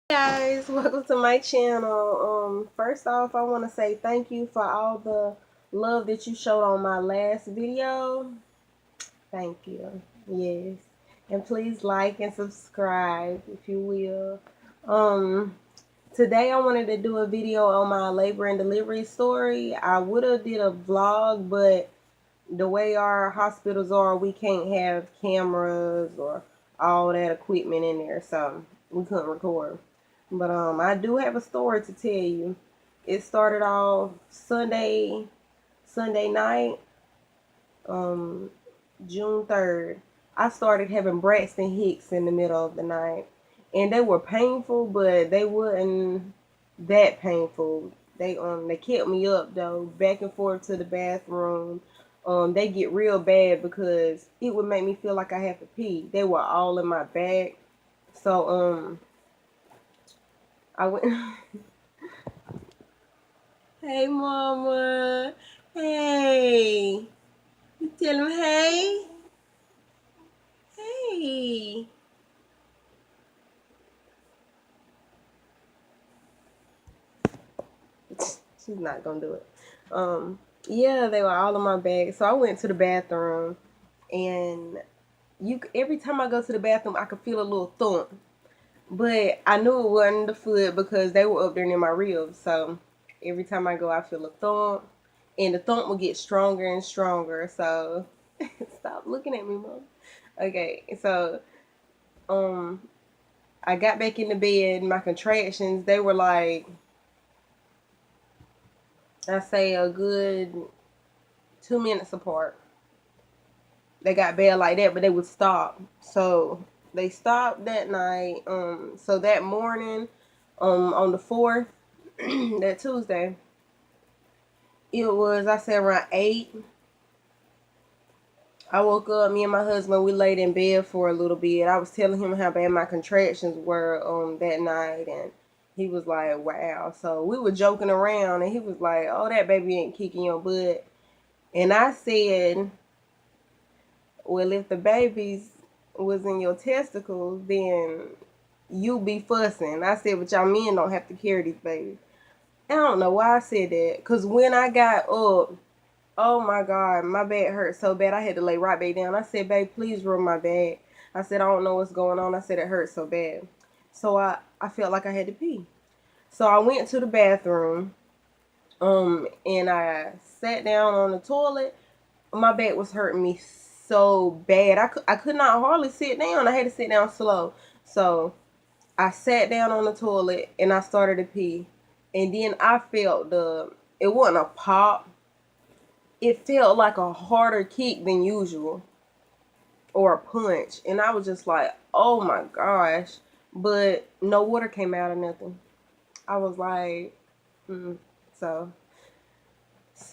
Guys, welcome to my channel. First off, I want to say thank you for all the love that you showed on my last video. Thank you. Yes. And please like and subscribe if you will. Today I wanted to do a video on my labor and delivery story. I would have did a vlog, but the way our hospitals are, we can't have cameras or all that equipment in there, so we couldn't record. But I do have a story to tell you. It started off Sunday night, um, June 3rd. I started having Braxton Hicks in the middle of the night, and they were painful, but they weren't that painful. They kept me up though, back and forth to the bathroom. They get real bad because it would make me feel like I have to pee. They were all in my back, so I went. Hey, mama. Hey. You tell him hey. Hey. She's not gonna do it. Yeah, they were all in my bag. So I went to the bathroom, and every time I go to the bathroom, I could feel a little thump. But I knew it wasn't the foot because they were up there near my ribs. So every time I go, I feel a thump, and the thump will get stronger and stronger. So stop looking at me, mom. Okay, so um, I got back in the bed. My contractions, they were like, I say a good 2 minutes apart. They got bad like that, but they would stop. So they stopped that night. So that morning, on the 4th, that Tuesday, it was, I said, around 8. I woke up, me and my husband, we laid in bed for a little bit. I was telling him how bad my contractions were that night, and he was like, wow. So we were joking around, and he was like, oh, that baby ain't kicking your butt. And I said, well, if the babies was in your testicles, then you be fussing. I said, but y'all men don't have to carry these babies. I don't know why I said that, because when I got up, oh my God, my back hurt so bad I had to lay right back down. I said, babe, please rub my back. I said, I don't know what's going on. I said, it hurts so bad. So I felt like I had to pee. So I went to the bathroom, and I sat down on the toilet. My back was hurting me so bad. I could not hardly sit down. I had to sit down slow. So I sat down on the toilet and I started to pee. And then I felt it wasn't a pop. It felt like a harder kick than usual, or a punch. And I was just like, oh my gosh. But no water came out of nothing. I was like, so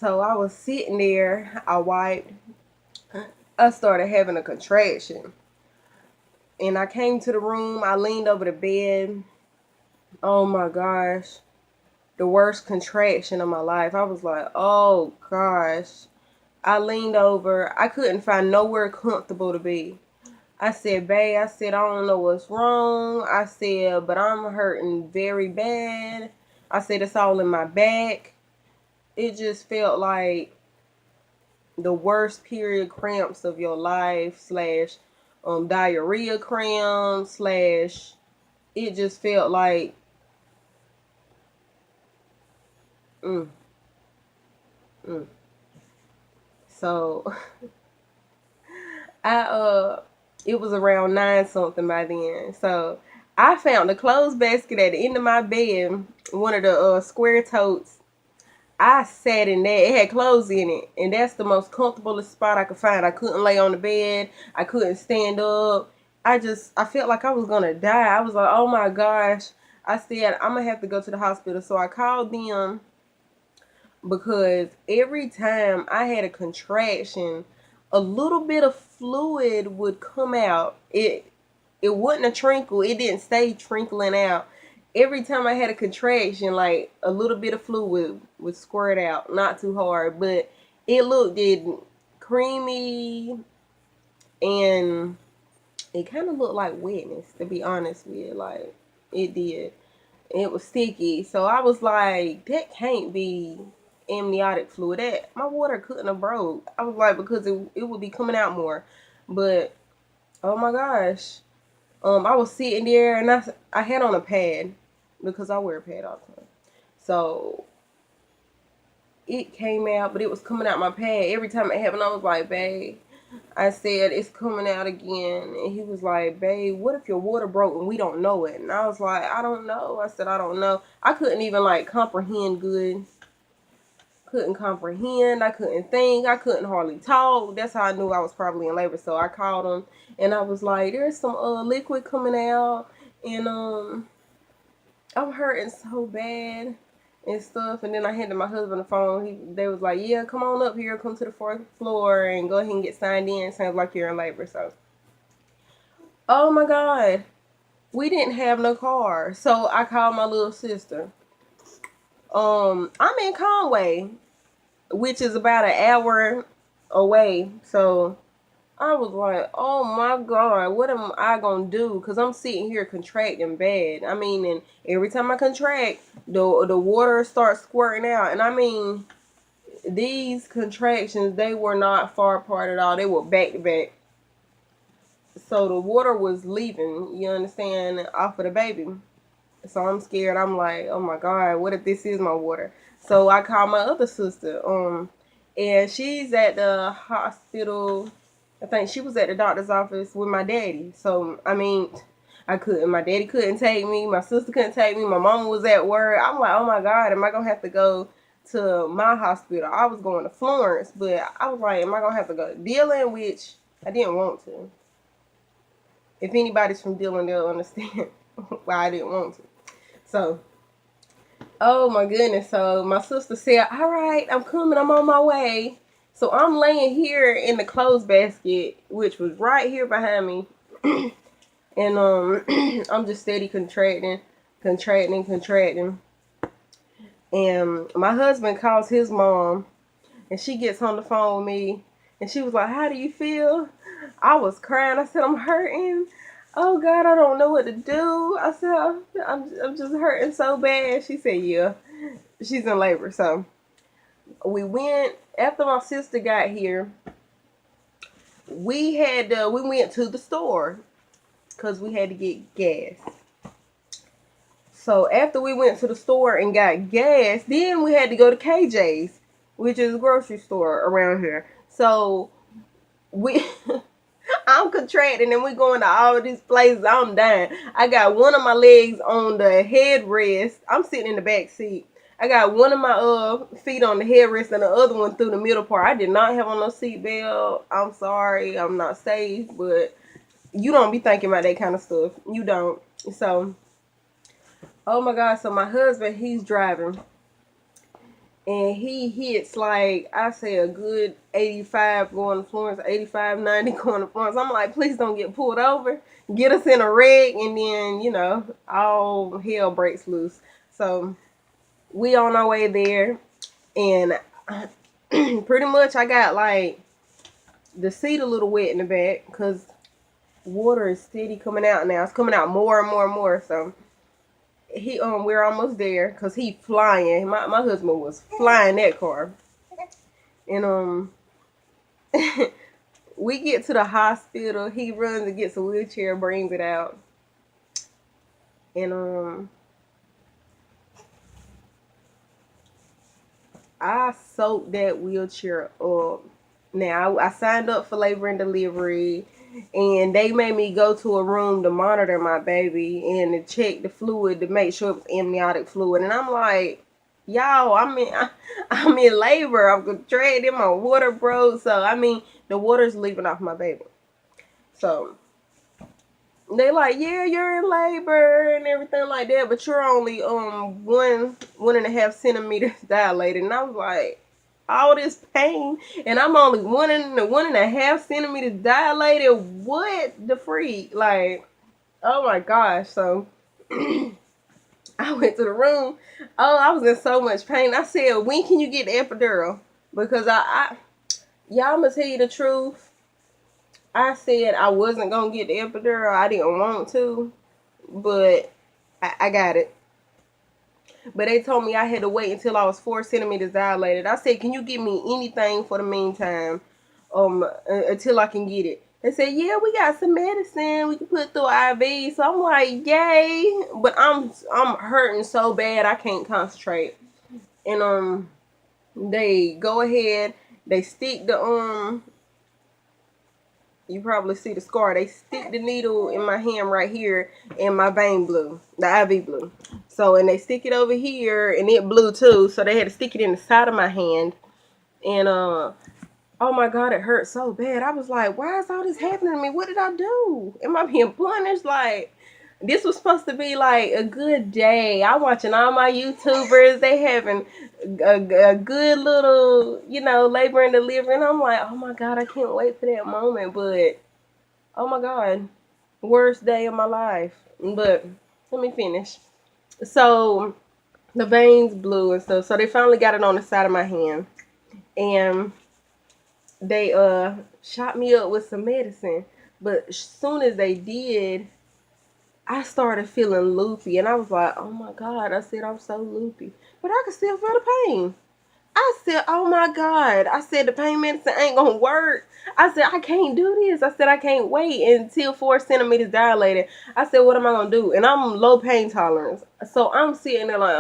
I was sitting there. I wiped. I started having a contraction. And I came to the room. I leaned over the bed. Oh my gosh. The worst contraction of my life. I was like, oh gosh. I leaned over. I couldn't find nowhere comfortable to be. I said, babe, I said, I don't know what's wrong. I said, but I'm hurting very bad. I said, it's all in my back. It just felt like the worst period cramps of your life, slash diarrhea cramps, slash, it just felt like mm, mm. So I it was around 9 something by then. So I found a clothes basket at the end of my bed, one of the square totes. I sat in there. It had clothes in it, and that's the most comfortable spot I could find. I couldn't lay on the bed. I couldn't stand up. I felt like I was gonna die. I was like, oh my gosh. I said, I'm gonna have to go to the hospital. So I called them, because every time I had a contraction, a little bit of fluid would come out. It wasn't a trinkle. It didn't stay trickling out. Every time I had a contraction, like a little bit of fluid would squirt out. Not too hard, but it looked creamy, and it kind of looked like wetness, to be honest with you. Like, it did. It was sticky. So I was like, that can't be amniotic fluid. That my water couldn't have broke. I was like, because it would be coming out more. But oh my gosh. I was sitting there and I had on a pad because I wear a pad all the time. So it came out, but it was coming out my pad. Every time it happened, I was like, babe, I said, it's coming out again. And he was like, babe, what if your water broke and we don't know it? And I was like, I don't know. I said, I don't know. I couldn't even like comprehend good. Couldn't comprehend. I couldn't think. I couldn't hardly talk. That's how I knew I was probably in labor. So I called him and I was like, there's some liquid coming out and I'm hurting so bad and stuff. And then I handed my husband the phone. They was like, yeah, come on up here, come to the fourth floor and go ahead and get signed in. Sounds like you're in labor. So, oh my God, we didn't have no car. So I called my little sister. I'm in Conway, which is about an hour away. So I was like, oh my God, what am I gonna do? Cause I'm sitting here contracting bad. I mean, and every time I contract, the water starts squirting out. And I mean, these contractions, they were not far apart at all. They were back to back. So the water was leaving, you understand, off of the baby. So I'm scared. I'm like, oh my God, what if this is my water? So I called my other sister, and she's at the hospital. I think she was at the doctor's office with my daddy. So I mean, I couldn't. My daddy couldn't take me. My sister couldn't take me. My mom was at work. I'm like, oh my God, am I gonna have to go to my hospital? I was going to Florence, but I was like, am I gonna have to go to Dillon? Which I didn't want to. If anybody's from Dillon, they'll understand why I didn't want to. So, oh my goodness. So my sister said, all right, I'm coming. I'm on my way. So I'm laying here in the clothes basket, which was right here behind me. And I'm just steady contracting. And my husband calls his mom and she gets on the phone with me and she was like, how do you feel? I was crying. I said, I'm hurting. Oh God, I don't know what to do. I said, I'm just hurting so bad. She said, yeah, she's in labor. So we went after my sister got here. We went to the store because we had to get gas. So after we went to the store and got gas, then we had to go to KJ's, which is a grocery store around here. So we I'm contracting and we going to all these places. I'm dying. I got one of my legs on the headrest. I'm sitting in the back seat. I got one of my feet on the headrest and the other one through the middle part. I did not have on no seatbelt. I'm sorry. I'm not safe, but you don't be thinking about that kind of stuff. You don't. So, oh my God. So my husband, he's driving. And he hits like, I say a good 85 going to Florence, 85, 90 going to Florence. I'm like, please don't get pulled over. Get us in a wreck and then, you know, all hell breaks loose. So we on our way there. And pretty much I got like the seat a little wet in the back because water is steady coming out now. It's coming out more and more and more. So we're almost there because he flying. My husband was flying that car. And we get to the hospital. He runs and gets a wheelchair, brings it out. And I soaked that wheelchair up. Now I signed up for labor and delivery, and they made me go to a room to monitor my baby and to check the fluid to make sure it was amniotic fluid. And I'm like, y'all, I'm in labor. I'm contracting. My water broke. So I mean, the water's leaving off my baby. So they like, yeah, you're in labor and everything like that, but you're only 1.5 centimeters dilated. And I was like, all this pain, and I'm only 1.5 centimeters dilated. What the freak? Like, oh my gosh. So I went to the room. Oh, I was in so much pain. I said, when can you get the epidural? Because y'all must tell you the truth. I said I wasn't gonna get the epidural. I didn't want to, but I got it. but they told me I had to wait until I was 4 centimeters dilated. I said, can you give me anything for the meantime, until I can get it? They said, yeah, we got some medicine we can put through IV. So I'm like, yay! But I'm hurting so bad I can't concentrate. And they go ahead, they stick the you probably see the scar. They stick the needle in my hand right here, and my vein blew, the IV blew. So, and they stick it over here, and it blew too. So they had to stick it in the side of my hand, and oh my God, it hurt so bad. I was like, why is all this happening to me? What did I do? Am I being punished? Like, this was supposed to be like a good day. I'm watching all my YouTubers. They having a good little, labor and delivery. And I'm like, oh my God, I can't wait for that moment. But, oh my God, worst day of my life. But let me finish. So the veins blew and stuff. So they finally got it on the side of my hand. And they shot me up with some medicine. But as soon as they did, I started feeling loopy, and I was like, oh my God. I said, I'm so loopy. But I could still feel the pain. I said, oh my God. I said, the pain medicine ain't gonna work. I said, I can't do this. I said, I can't wait until 4 centimeters dilated. I said, what am I gonna do? And I'm low pain tolerance. So I'm sitting there like,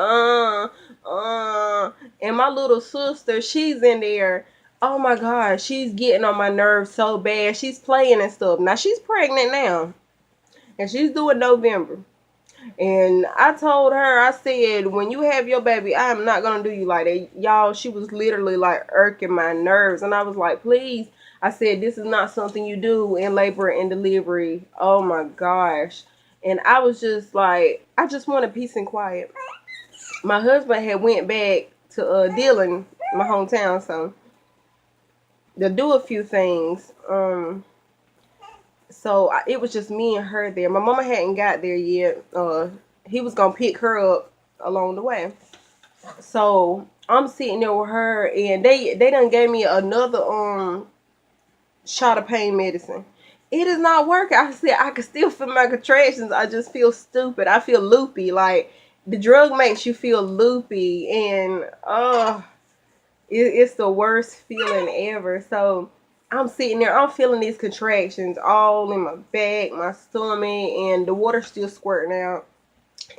and my little sister, she's in there. Oh my God, she's getting on my nerves so bad. She's playing and stuff. Now she's pregnant now, and she's doing November. And I told her, I said, when you have your baby, I am not going to do you like that. Y'all, she was literally like irking my nerves. And I was like, please. I said, this is not something you do in labor and delivery. Oh my gosh. And I was just like, I just wanted peace and quiet. My husband had went back to Dillon, my hometown, so to do a few things. So it was just me and her there. My mama hadn't got there yet. He was gonna pick her up along the way. So I'm sitting there with her, and they done gave me another shot of pain medicine. It is not working. I said I can still feel my contractions. I just feel stupid. I feel loopy. Like, the drug makes you feel loopy, and it's the worst feeling ever. So I'm sitting there, I'm feeling these contractions all in my back, my stomach, and the water's still squirting out.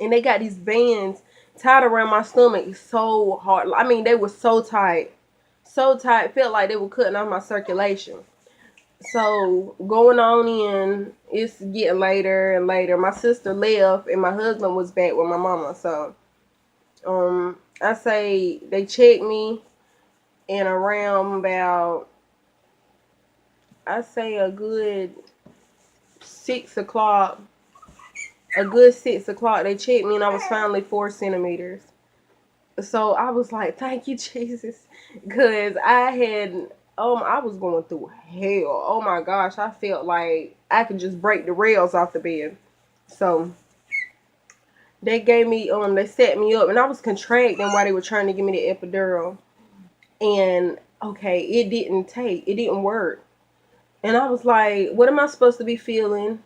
And they got these bands tied around my stomach so hard. I mean, they were so tight. So tight, felt like they were cutting off my circulation. So going on in, it's getting later and later. My sister left, and my husband was back with my mama. So I say they checked me, and around about, I say a good 6 o'clock, they checked me, and I was finally 4 centimeters. So I was like, thank you, Jesus. Because I was going through hell. Oh my gosh, I felt like I could just break the rails off the bed. So they gave me, they set me up, and I was contracting while they were trying to give me the epidural. And okay, it didn't work. And I was like, what am I supposed to be feeling?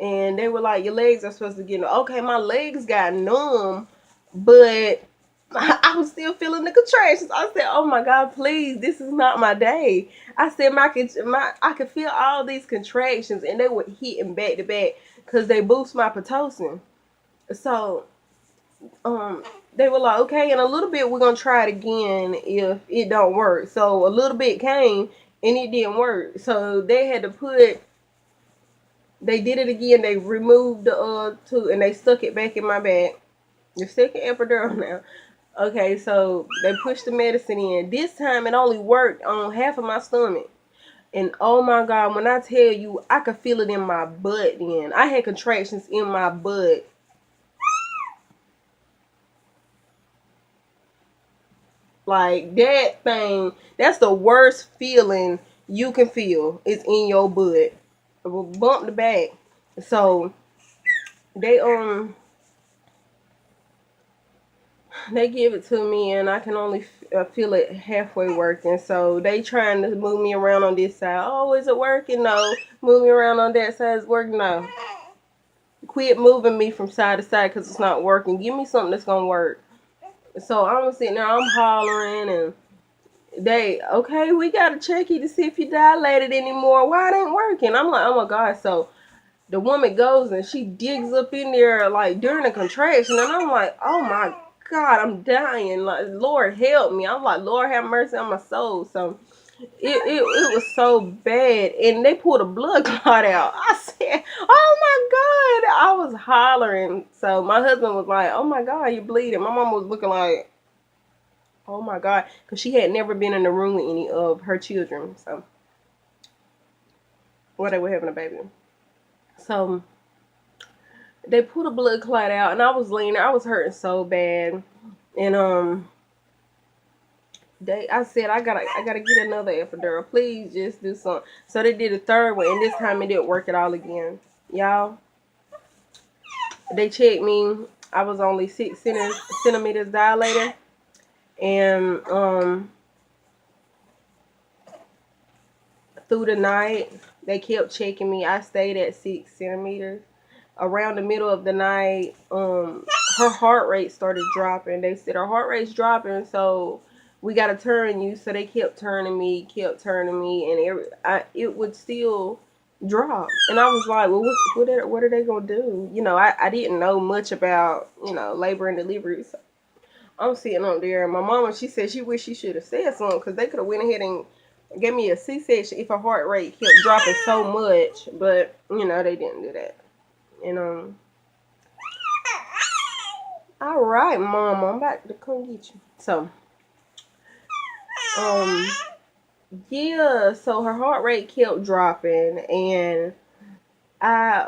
And they were like, your legs are supposed to get numb. Okay, my legs got numb, but I was still feeling the contractions. I said, oh my God, please, this is not my day. I said, I could feel all these contractions, and they were hitting back to back because they boost my Pitocin. So they were like, okay, in a little bit we're gonna try it again if it don't work. So a little bit came, and it didn't work. So they had to they did it again. They removed the tube, and they stuck it back in my back. They're sticking epidural now. Okay, so they pushed the medicine in. This time it only worked on half of my stomach. And oh my God, when I tell you, I could feel it in my butt then. I had contractions in my butt. Like, that thing, that's the worst feeling you can feel. It's in your butt. It will bump the back. So they give it to me, and I can only feel it halfway working. So they trying to move me around on this side. Oh, is it working? No. Move me around on that side. It's working? No. Quit moving me from side to side because it's not working. Give me something that's gonna work. So I'm sitting there, I'm hollering, and okay, we gotta check you to see if you dilated anymore. Why it ain't working? I'm like, oh my God. So the woman goes and she digs up in there like during the contraction, and I'm like, oh my God, I'm dying. Like, Lord help me. I'm like, Lord have mercy on my soul. So it was so bad, and they pulled a blood clot out. I said, oh my God. I was hollering. So my husband was like, oh my God, you're bleeding. My mom was looking like, oh my God, because she had never been in the room with any of her children. So, well, they were having a baby. So they put a blood clot out, and I was leaning. I was hurting so bad, and I said I gotta get another epidural. Please just do something. So they did a third one, and this time it didn't work at all again. Y'all, they checked me. I was only 6 centimeters dilated, and through the night they kept checking me. I stayed at 6 centimeters. Around the middle of the night, her heart rate started dropping. They said her heart rate's dropping, so we gotta turn you. So they kept turning me, and it would still drop. And I was like, well, what are they gonna do? I didn't know much about labor and delivery. So I'm sitting up there, and my mama, she said she wished she should have said something, because they could have went ahead and gave me a C-section if her heart rate kept dropping so much. But they didn't do that. And all right, Mama, I'm about to come get you. So, um, yeah. So her heart rate kept dropping, and I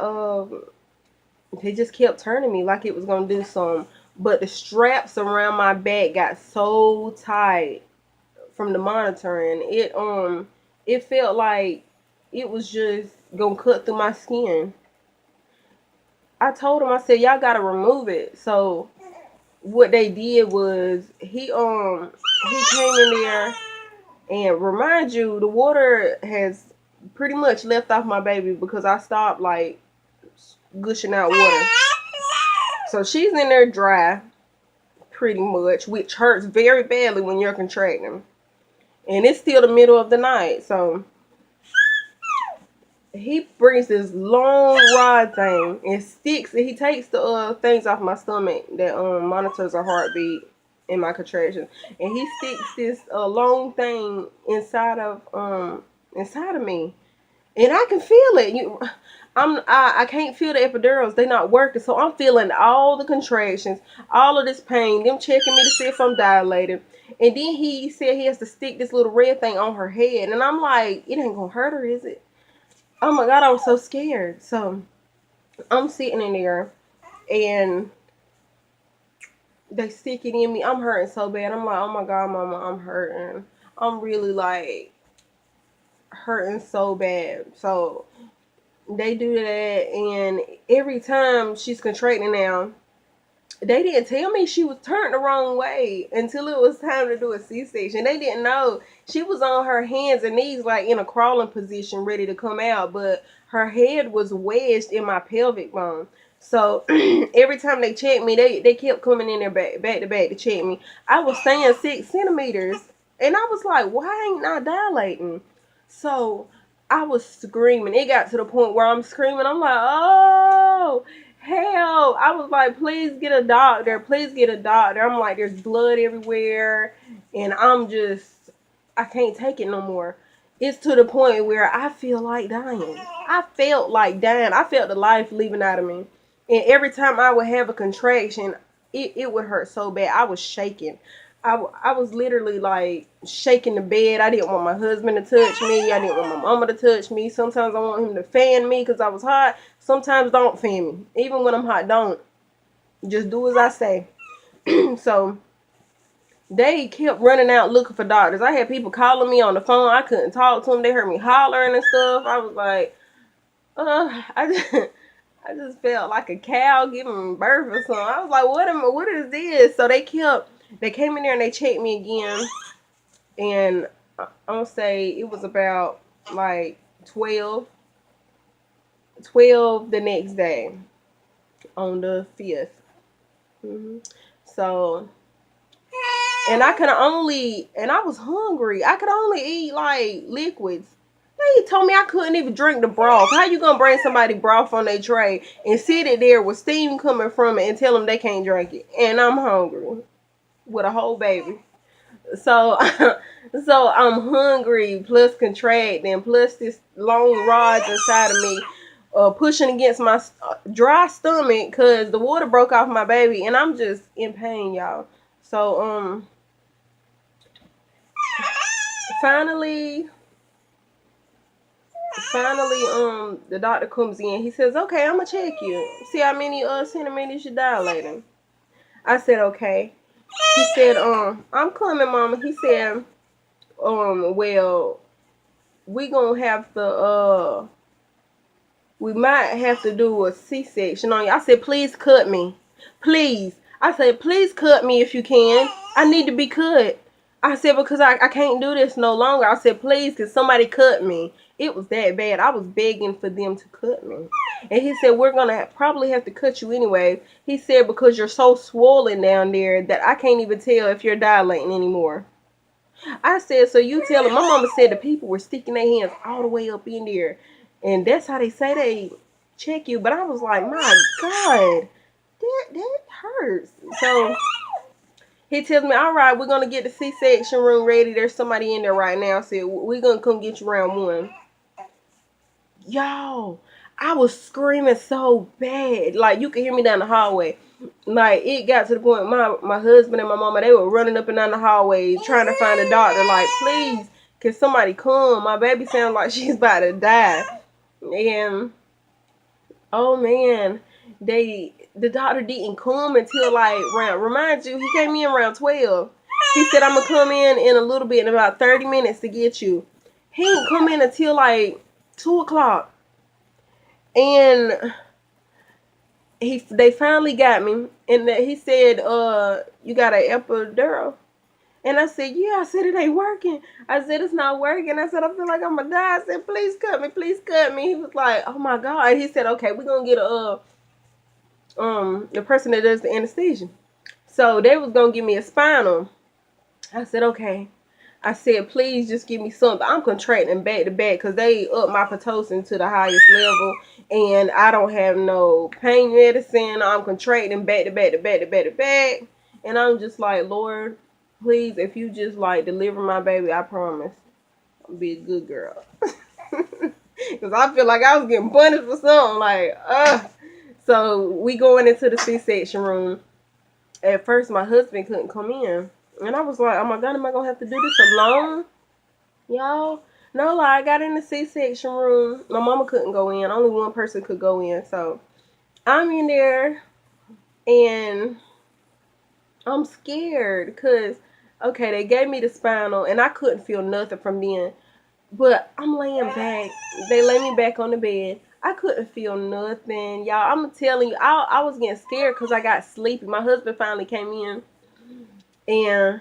they just kept turning me like it was gonna do something. But the straps around my back got so tight from the monitoring. It felt like it was just gonna cut through my skin. I told him, I said, y'all gotta remove it. So what they did was he came in there, and remind you, the water has pretty much left off my baby because I stopped like gushing out water. So she's in there dry pretty much, which hurts very badly when you're contracting. And it's still the middle of the night. So he brings this long rod thing and sticks it. He takes the things off my stomach that monitors a heartbeat in my contractions, and he sticks this long thing inside of me, and I can feel it. I can't feel the epidurals; they're not working, so I'm feeling all the contractions, all of this pain. Them checking me to see if I'm dilated, and then he said he has to stick this little red thing on her head, and I'm like, it ain't gonna hurt her, is it? Oh my God, I was so scared. So I'm sitting in there, and they stick it in me. I'm hurting so bad. I'm like, oh my God, Mama, I'm hurting. I'm really like hurting so bad. So they do that, and every time she's contracting now, they didn't tell me she was turned the wrong way until it was time to do a C-section. They didn't know. She was on her hands and knees, like in a crawling position, ready to come out, but her head was wedged in my pelvic bone. So every time they checked me, they kept coming in there back to back to check me. I was staying 6 centimeters, and I was like, why ain't I dilating? So I was screaming. It got to the point where I'm screaming. I'm like, oh, hell. I was like, please get a doctor. Please get a doctor. I'm like, there's blood everywhere, and I can't take it no more. It's to the point where I feel like dying. I felt like dying. I felt the life leaving out of me. And every time I would have a contraction, it would hurt so bad. I was shaking. I was literally like shaking the bed. I didn't want my husband to touch me. I didn't want my mama to touch me. Sometimes I want him to fan me because I was hot. Sometimes don't fan me. Even when I'm hot, don't. Just do as I say. So they kept running out looking for doctors. I had people calling me on the phone. I couldn't talk to them. They heard me hollering and stuff. I was like, I just felt like a cow giving birth or something. I was like, what is this? So they came in there and they checked me again. And I'm going to say it was about like 12 the next day on the 5th. So And I was hungry. I could only eat like liquids. He told me I couldn't even drink the broth. How you gonna bring somebody broth on their tray and sit it there with steam coming from it and tell them they can't drink it? And I'm hungry with a whole baby. So, so I'm hungry, plus contracting, plus this long rods inside of me, pushing against my dry stomach because the water broke off my baby, and I'm just in pain, y'all. So, finally, the doctor comes in. He says, "Okay, I'm gonna check you, see how many centimeters you're dilating." I said, "Okay." He said, "I'm coming, Mama." He said, well, we gonna have to we might have to do a C-section on you. I said, please cut me. Please. I said, please cut me if you can. I need to be cut. I said, because I can't do this no longer. I said, please, can somebody cut me? It was that bad. I was begging for them to cut me. And he said, we're going to probably have to cut you anyway. He said, because you're so swollen down there that I can't even tell if you're dilating anymore. I said, so you tell them. My mama said the people were sticking their hands all the way up in there. And that's how they say they check you. But I was like, my God, that hurts. So he tells me, all right, we're going to get the C-section room ready. There's somebody in there right now. I said, we're going to come get you round one. Y'all, I was screaming so bad. Like, you could hear me down the hallway. Like, it got to the point, my husband and my mama, they were running up and down the hallway trying to find a doctor. Like, please, can somebody come? My baby sounds like she's about to die. And, oh, man, the doctor didn't come until, like, remind you, he came in around 12. He said, I'm going to come in a little bit, in about 30 minutes to get you. He didn't come in until, like, 2 o'clock. And they finally got me, and he said, you got an epidural? And I said, yeah. I said, it ain't working. I said, it's not working. I said, I feel like I'm gonna die. I said, please cut me, please cut me. He was like, oh my God. He said, okay, we're gonna get the person that does the anesthesia. So they was gonna give me a spinal. I said, okay. I said, please just give me something. I'm contracting back to back because they up my Pitocin to the highest level, and I don't have no pain medicine. I'm contracting back to back to back to back to back, and I'm just like, Lord, please, if you just like deliver my baby, I promise I'll be a good girl. Because I feel like I was getting punished for something. Like, So we going into the C-section room. At first, my husband couldn't come in. And I was like, oh my God, am I going to have to do this alone? Y'all? No lie, I got in the C-section room. My mama couldn't go in. Only one person could go in. So I'm in there and I'm scared because, okay, they gave me the spinal and I couldn't feel nothing from then. But I'm laying back. They lay me back on the bed. I couldn't feel nothing. Y'all, I'm telling you, I was getting scared because I got sleepy. My husband finally came in. And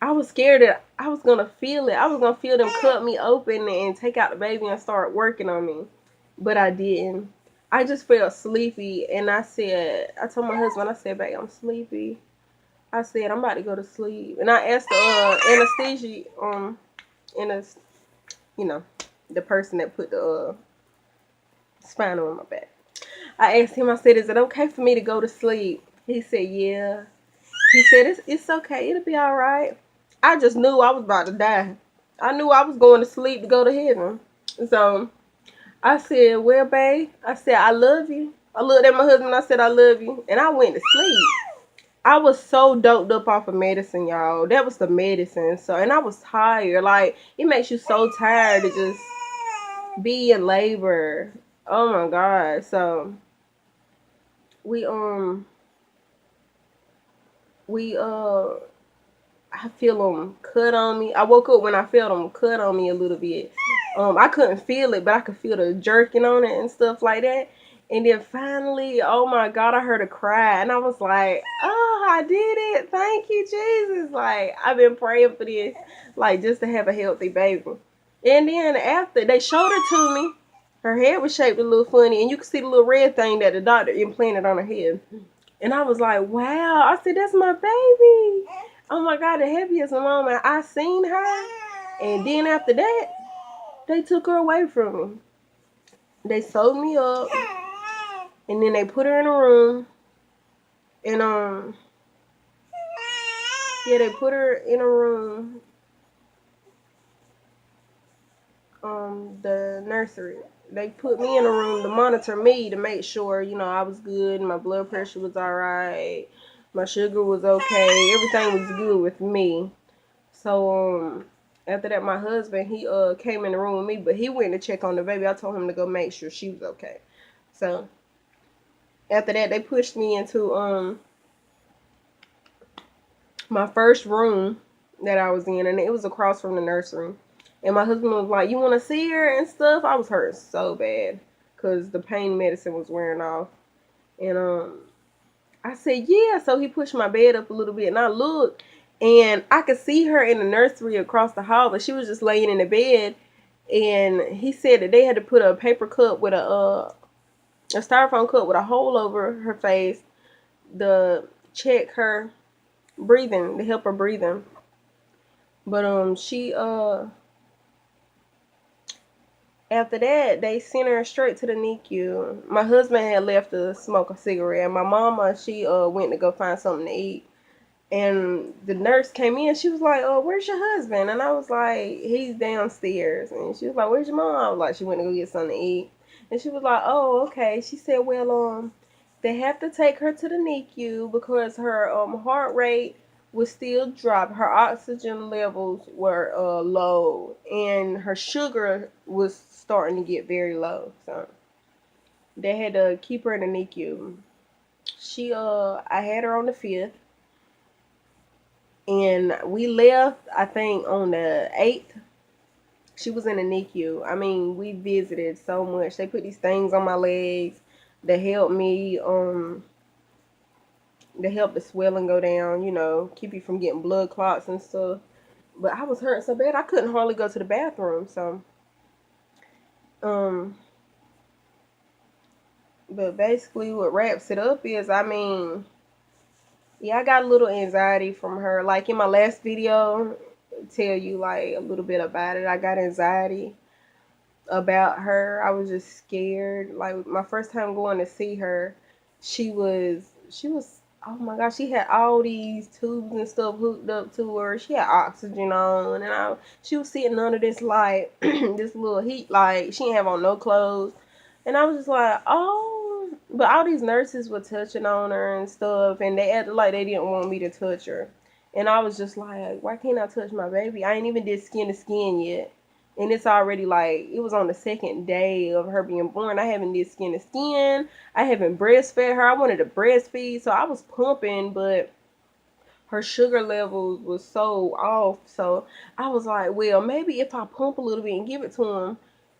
I was scared that I was going to feel it. I was going to feel them cut me open and take out the baby and start working on me. But I didn't. I just felt sleepy. And I told my husband, I said, babe, I'm sleepy. I said, I'm about to go to sleep. And I asked the anesthesia, the person that put the spinal in my back. I asked him, I said, is it okay for me to go to sleep? He said, yeah. He said, it's okay. It'll be all right. I just knew I was about to die. I knew I was going to sleep to go to heaven. So I said, well, babe, I said, I love you. I looked at my husband. I said, I love you. And I went to sleep. I was so doped up off of medicine, y'all. That was the medicine. So, and I was tired. Like, it makes you so tired to just be in labor. Oh my God. So I feel them cut on me. I woke up when I felt them cut on me a little bit. I couldn't feel it, but I could feel the jerking on it and stuff like that. And then finally, oh my God, I heard a cry. And I was like, oh, I did it. Thank you, Jesus. Like, I've been praying for this, like, just to have a healthy baby. And then after, they showed her to me. Her head was shaped a little funny. And you could see the little red thing that the doctor implanted on her head. And I was like, wow. I said, that's my baby. Oh my God, the happiest moment I seen her. And then after that, they took her away from me. They sewed me up, and then they put her in a room. And yeah, they put her in a room, the nursery. They put me in a room to monitor me to make sure, you know, I was good, my blood pressure was alright, my sugar was okay, everything was good with me. So after that, my husband, he came in the room with me, but he went to check on the baby. I told him to go make sure she was okay. So after that, they pushed me into my first room that I was in, and it was across from the nursery. And my husband was like, "You want to see her and stuff?" I was hurting so bad because the pain medicine was wearing off. And I said, "Yeah." So he pushed my bed up a little bit, and I looked, and I could see her in the nursery across the hall, but she was just laying in the bed. And he said that they had to put a paper cup with a styrofoam cup with a hole over her face to check her breathing, to help her breathing. But she after that they sent her straight to the NICU. My husband had left to smoke a cigarette. My mama, she went to go find something to eat. And the nurse came in. She was like, "Oh, where's your husband?" And I was like, "He's downstairs." And she was like, "Where's your mom?" I was like, "She went to go get something to eat." And she was like, "Oh, okay." She said, "Well, they have to take her to the NICU because her heart rate was still dropped. Her oxygen levels were low, and her sugar was starting to get very low. So they had to keep her in the NICU." I had her on the 5th, and we left, I think, on the 8th. She was in the NICU. I mean, we visited so much. They put these things on my legs that help me, to help the swelling go down, you know, keep you from getting blood clots and stuff. But I was hurting so bad I couldn't hardly go to the bathroom. So, um, but basically, what wraps it up is, I mean, yeah, I got a little anxiety from her. Like in my last video, tell you like a little bit about it. I got anxiety about her. I was just scared. Like my first time going to see her, she was oh my gosh, she had all these tubes and stuff hooked up to her. She had oxygen on, and she was sitting under this light, this little heat light. She didn't have on no clothes. And I was just like, "Oh," but all these nurses were touching on her and stuff, and they acted like they didn't want me to touch her. And I was just like, "Why can't I touch my baby? I ain't even did skin to skin yet." And it's already like, it was on the second day of her being born. I haven't did skin to skin. I haven't breastfed her. I wanted to breastfeed, so I was pumping, but her sugar levels was so off. So I was like, well, maybe if I pump a little bit and give it to him,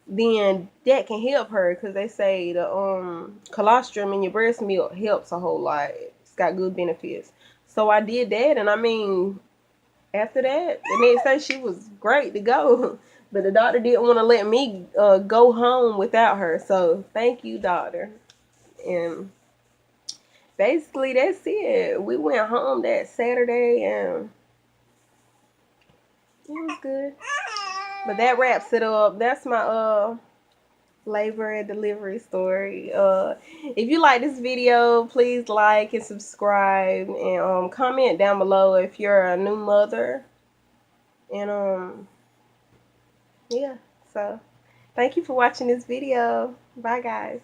then that can help her, because they say the colostrum in your breast milk helps a whole lot. It's got good benefits. So I did that, and I mean, after that, the next day she was great to go. But the doctor didn't want to let me go home without her. So thank you, doctor. And basically that's it. We went home that Saturday, and it was good. But that wraps it up. That's my labor and delivery story. If you like this video, please like and subscribe, and comment down below if you're a new mother. And yeah, so thank you for watching this video. Bye, guys.